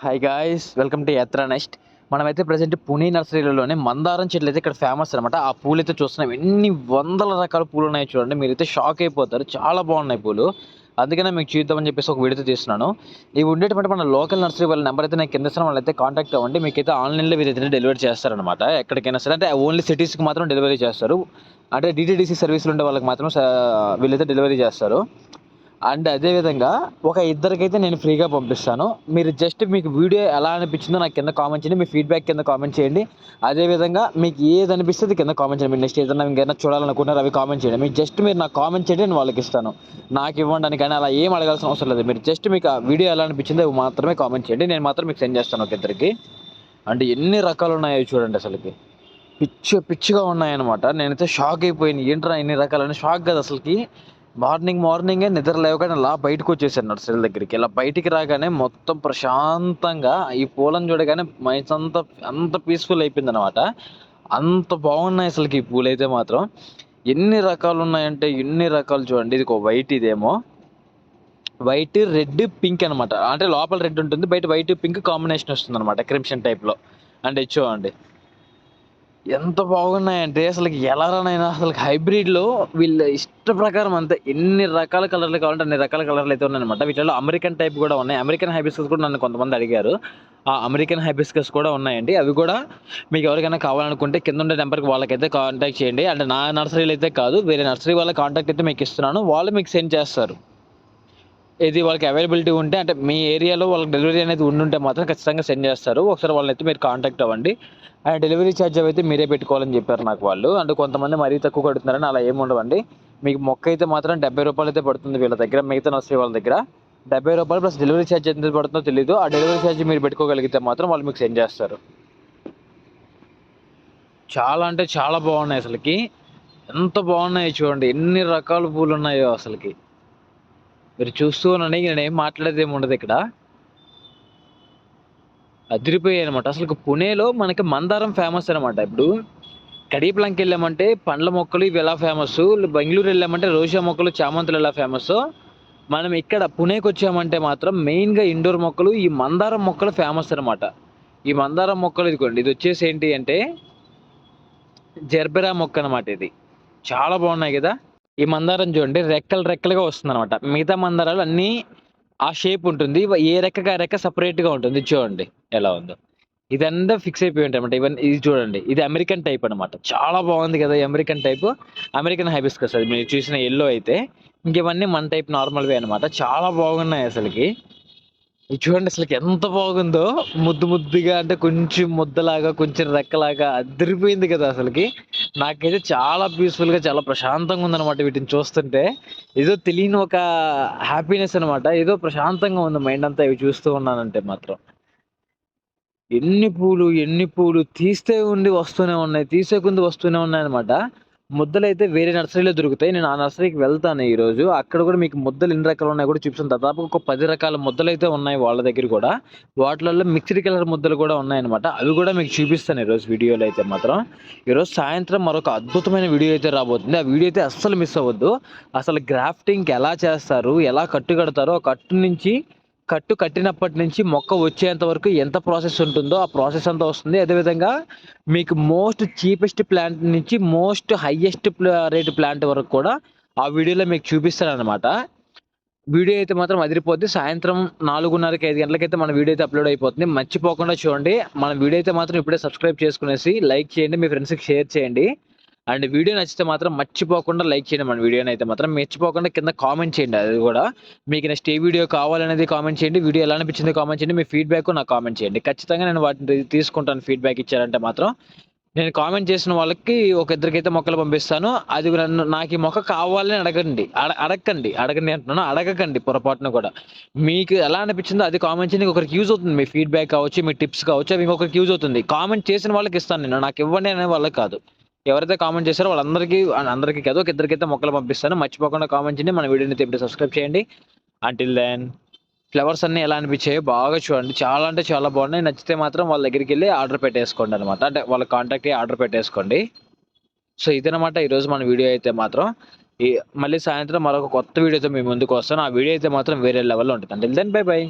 Hi guys, welcome to Yatra next. మనమైతే present Pune నర్సరీలోనే మందారం చెట్లు అయితే ఇక్కడ ఫేమస్ అనమాట. ఆ పూలు అయితే చూస్తున్నాం, ఎన్ని వందల రకాల పూలు ఉన్నాయి చూడండి. మీరైతే షాక్ అయిపోతారు, చాలా బాగున్నాయి పూలు. అందుకనే మీకు చూద్దామని చెప్పేసి ఒక వీడియో తీస్తున్నాను. ఇవి ఉండేటువంటి మన లోకల్ నర్సరీ వాళ్ళ నెంబర్ అయితే నేను కింద ఇస్తాను, వాళ్ళైతే కాంటాక్ట్ అవ్వండి. మీకైతే ఆన్లైన్లో వీరైతే డెలివరీ చేస్తారనమాట. ఎక్కడికైనా సరే, అంటే ఓన్లీ సిటీస్కి మాత్రం డెలివరీ చేస్తారు. అంటే డిటీడీసీ సర్వీసులు ఉండే వాళ్ళకి మాత్రం వీళ్ళైతే డెలివరీ చేస్తారు. అండ్ అదేవిధంగా ఒక ఇద్దరికైతే నేను ఫ్రీగా పంపిస్తాను. మీరు జస్ట్ మీకు వీడియో ఎలా అనిపించిందో నాకు కింద కామెంట్ చేయండి. మీ ఫీడ్బ్యాక్ కింద కామెంట్ చేయండి. అదేవిధంగా మీకు ఏది అనిపిస్తుంది కింద కామెంట్ చేయండి. మీరు నెక్స్ట్ ఏదైనా ఇంకేమైనా చూడాలనుకుంటున్నారు అవి కామెంట్ చేయండి. మీకు జస్ట్ మీరు నాకు కామెంట్ చేయండి, నేను వాళ్ళకి ఇస్తాను. నాకు ఇవ్వండి కానీ అలా ఏం అడగాల్సిన అవసరం లేదు. మీరు జస్ట్ మీకు ఆ వీడియో ఎలా అనిపించిందో అవి మాత్రమే కామెంట్ చేయండి. నేను మాత్రం మీకు సెండ్ చేస్తాను ఒక ఇద్దరికి. అంటే ఎన్ని రకాలు ఉన్నాయో చూడండి, అసలుకి పిచ్చిగా ఉన్నాయన్నమాట. నేనైతే షాక్ అయిపోయాను, ఏంట్రా ఇన్ని రకాలని. షాక్ కదా అసలుకి. మార్నింగే నిద్ర లేవగానే ఇలా బయటకు వచ్చేసాను నర్సరీల దగ్గరికి. ఇలా బయటికి రాగానే మొత్తం ప్రశాంతంగా ఈ పూలను చూడగానే మైండ్స్ అంత పీస్ఫుల్ అయిపోయింది అనమాట. అంత బాగున్నాయి అసలుకి ఈ పూలు అయితే మాత్రం. ఎన్ని రకాలు ఉన్నాయంటే ఎన్ని రకాలు చూడండి. ఇది ఒక వైట్, ఇదేమో వైట్, రెడ్, పింక్ అనమాట. అంటే లోపల రెడ్ ఉంటుంది, బయట వైట్ పింక్ కాంబినేషన్ వస్తుంది అనమాట, క్రిమ్షన్ టైప్లో. అంటే చూడండి ఎంత బాగున్నాయంటే అసలు ఎలానైనా అసలు హైబ్రిడ్లో వీళ్ళ ఇష్ట ప్రకారం అంతే. ఎన్ని రకాల కలర్లు కావాలంటే అన్ని రకాల కలర్లు అయితే ఉన్నాయన్నమాట. వీటిలో అమెరికన్ టైప్ కూడా ఉన్నాయి. అమెరికన్ హైబిస్కస్ కూడా నన్ను కొంతమంది అడిగారు. ఆ అమెరికన్ హైబిస్కస్ కూడా ఉన్నాయండి. అవి కూడా మీకు ఎవరికైనా కావాలనుకుంటే కింద ఉండే నెంబర్కి వాళ్ళకైతే కాంటాక్ట్ చేయండి. అంటే నా నర్సరీలు అయితే కాదు, వేరే నర్సరీ వాళ్ళ కాంటాక్ట్ అయితే మీకు ఇస్తున్నాను. వాళ్ళు మీకు సెండ్ చేస్తారు. ఇది వాళ్ళకి అవైలబిలిటీ ఉంటే, అంటే మీ ఏరియాలో వాళ్ళకి డెలివరీ అనేది ఉండుంటే మాత్రం ఖచ్చితంగా సెండ్ చేస్తారు. ఒకసారి వాళ్ళైతే మీరు కాంటాక్ట్ అవ్వండి. అండ్ డెలివరీ ఛార్జ్ అయితే మీరే పెట్టుకోవాలని చెప్పారు నాకు వాళ్ళు. అంటే కొంతమంది మరీ తక్కువ కడుతున్నారని అలా ఏమి ఉండవండి. మీకు మొక్క అయితే మాత్రం 70 రూపాయలు అయితే పడుతుంది వీళ్ళ దగ్గర, మిగతా నర్సరీ వాళ్ళ దగ్గర 70 రూపాయలు ప్లస్ డెలివరీ ఛార్జ్ ఎంత పడుతుందో తెలియదు. ఆ డెలివరీ ఛార్జ్ మీరు పెట్టుకోగలిగితే మాత్రం వాళ్ళు మీకు సెండ్ చేస్తారు. చాలా అంటే చాలా బాగున్నాయి అసలుకి. ఎంత బాగున్నాయి చూడండి, ఎన్ని రకాల పూలు ఉన్నాయో అసలుకి. మీరు చూస్తూ ఉండండి, నేను ఏం మాట్లాడేది ఏమి ఉండదు ఇక్కడ. అదిరిపోయాయి అనమాట. అసలు పుణేలో మనకి మందారం ఫేమస్ అనమాట. ఇప్పుడు కడియప్లంకి వెళ్ళామంటే పండ్ల మొక్కలు ఇవి ఎలా ఫేమస్, బెంగళూరు వెళ్ళామంటే రోజా మొక్కలు, చామంతులు ఎలా ఫేమస్, మనం ఇక్కడ పుణేకి వచ్చామంటే మాత్రం మెయిన్గా ఇండోర్ మొక్కలు, ఈ మందారం మొక్కలు ఫేమస్ అనమాట. ఈ మందారం మొక్కలు ఇదిగోండి, ఇది వచ్చేసి ఏంటి అంటే జెర్బెరా మొక్క అనమాట. ఇది చాలా బాగున్నాయి కదా. ఈ మందారం చూడండి రెక్కలుగా వస్తుంది అనమాట. మిగతా మందారాలు అన్నీ ఆ షేప్ ఉంటుంది, ఏ రెక్కకి ఆ రెక్క సపరేట్గా ఉంటుంది. చూడండి ఎలా ఉందో. ఇదంతా ఫిక్స్ అయిపోయి ఉంటాయి అనమాట. ఇవన్నీ ఇది చూడండి, ఇది అమెరికన్ టైప్ అనమాట. చాలా బాగుంది కదా ఈ అమెరికన్ టైప్. అమెరికన్ హైబిస్కస్ అది మీరు చూసిన ఎల్లో అయితే. ఇంక ఇవన్నీ మన టైప్ నార్మల్వే అనమాట. చాలా బాగున్నాయి అసలుకి. ఇది చూడండి అసలుకి ఎంత బాగుందో. ముద్దుగా, అంటే కొంచెం ముద్దలాగా, కొంచెం రెక్కలాగా అదిరిపోయింది కదా అసలుకి. నాకైతే చాలా పీస్ఫుల్గా, చాలా ప్రశాంతంగా ఉందన్నమాట వీటిని చూస్తుంటే. ఏదో తెలియని ఒక హ్యాపీనెస్ అనమాట. ఏదో ప్రశాంతంగా ఉంది మైండ్ అంతా ఇవి చూస్తూ ఉన్నానంటే మాత్రం. ఎన్ని పూలు తీస్తే ఉండి వస్తూనే ఉన్నాయి, తీసే కొంది వస్తూనే ఉన్నాయన్నమాట. ముద్దలైతే వేరే నర్సరీలో దొరుకుతాయి. నేను ఆ నర్సరీకి వెళ్తాను ఈరోజు. అక్కడ కూడా మీకు ముద్దలు ఎన్ని రకాలు ఉన్నాయో కూడా చూపిస్తాను. దాదాపు ఒక 10 రకాల ముద్దలైతే ఉన్నాయి వాళ్ళ దగ్గర కూడా. వాటిలలో మిక్స్డ్ కలర్ ముద్దలు కూడా ఉన్నాయన్నమాట. అవి కూడా మీకు చూపిస్తాను ఈరోజు వీడియోలో అయితే మాత్రం. ఈరోజు సాయంత్రం మరొక అద్భుతమైన వీడియో అయితే రాబోతుంది. ఆ వీడియో అయితే అస్సలు మిస్ అవ్వద్దు. అసలు గ్రాఫ్టింగ్ ఎలా చేస్తారు, ఎలా కట్టు కడతారో, ఆ కట్టు కట్టినప్పటి నుంచి మొక్క వచ్చేంత వరకు ఎంత ప్రాసెస్ ఉంటుందో ఆ ప్రాసెస్ అంతా వస్తుంది. అదేవిధంగా మీకు మోస్ట్ చీపెస్ట్ ప్లాంట్ నుంచి మోస్ట్ హైయెస్ట్ రేట్ ప్లాంట్ వరకు కూడా ఆ వీడియోలో మీకు చూపిస్తానన్నమాట. వీడియో అయితే మాత్రం అదిరిపోద్ది. సాయంత్రం 4:30కి 5 గంటలకైతే మన వీడియో అయితే అప్లోడ్ అయిపోతుంది. మర్చిపోకుండా చూడండి. మన వీడియో అయితే మాత్రం ఇప్పుడే సబ్స్క్రైబ్ చేసుకునేసి లైక్ చేయండి, మీ ఫ్రెండ్స్కి షేర్ చేయండి. అండ్ వీడియో నచ్చితే మాత్రం మర్చిపోకుండా లైక్ చేయండి. మన వీడియోని అయితే మాత్రం మర్చిపోకుండా కింద కామెంట్ చేయండి. అది కూడా మీకు నెక్స్ట్ ఏ వీడియో కావాలనేది కామెంట్ చేయండి. వీడియో ఎలా అనిపించింది కామెంట్ చేయండి. మీ ఫీడ్బ్యాక్ నాకు కామెంట్ చేయండి. ఖచ్చితంగా నేను వాటిని తీసుకుంటాను. ఫీడ్బ్యాక్ ఇచ్చారంటే మాత్రం నేను కామెంట్ చేసిన వాళ్ళకి ఒక ఇద్దరికైతే మొక్కలు పంపిస్తాను. అది నాకు ఈ మొక్క కావాలని అడగండి అంటున్నాను, అడగకండి పొరపాటున కూడా. మీకు ఎలా అనిపించిందో అది కామెంట్ చేయండి. ఒకరికి యూజ్ అవుతుంది. మీ ఫీడ్బ్యాక్ కావచ్చు, మీ టిప్స్ కావచ్చు, అవి ఇంకొకరికి యూజ్ అవుతుంది. కామెంట్ చేసిన వాళ్ళకి ఇస్తాను నేను, నాకు ఇవ్వండి అనే వాళ్ళకి కాదు. ఎవరైతే కామెంట్ చేశారో అందరికీ కాదు, ఒక ఇద్దరికైతే మొక్కలు పంపిస్తాను. మర్చిపోకుండా కామెంట్ చేయండి. మన వీడియోని ఇప్పుడు సబ్స్క్రైబ్ చేయండి. అంటిల్ దెన్, ఫ్లవర్స్ అన్నీ ఎలా అనిపించాయో బాగా చూడండి. చాలా అంటే చాలా బాగున్నాయి. నచ్చితే మాత్రం వాళ్ళ దగ్గరికి వెళ్ళి ఆర్డర్ పెట్టేసుకోండి అనమాట. అంటే వాళ్ళ కాంటాక్ట్ అయ్యి ఆర్డర్ పెట్టేసుకోండి. సో ఇదనమాట ఈరోజు మన వీడియో అయితే మాత్రం. మళ్ళీ సాయంత్రం మరొక కొత్త వీడియోతో మీ ముందుకు వస్తాను. ఆ వీడియో అయితే మాత్రం వేరే లెవెల్లో ఉంటుంది. Until then, bye by.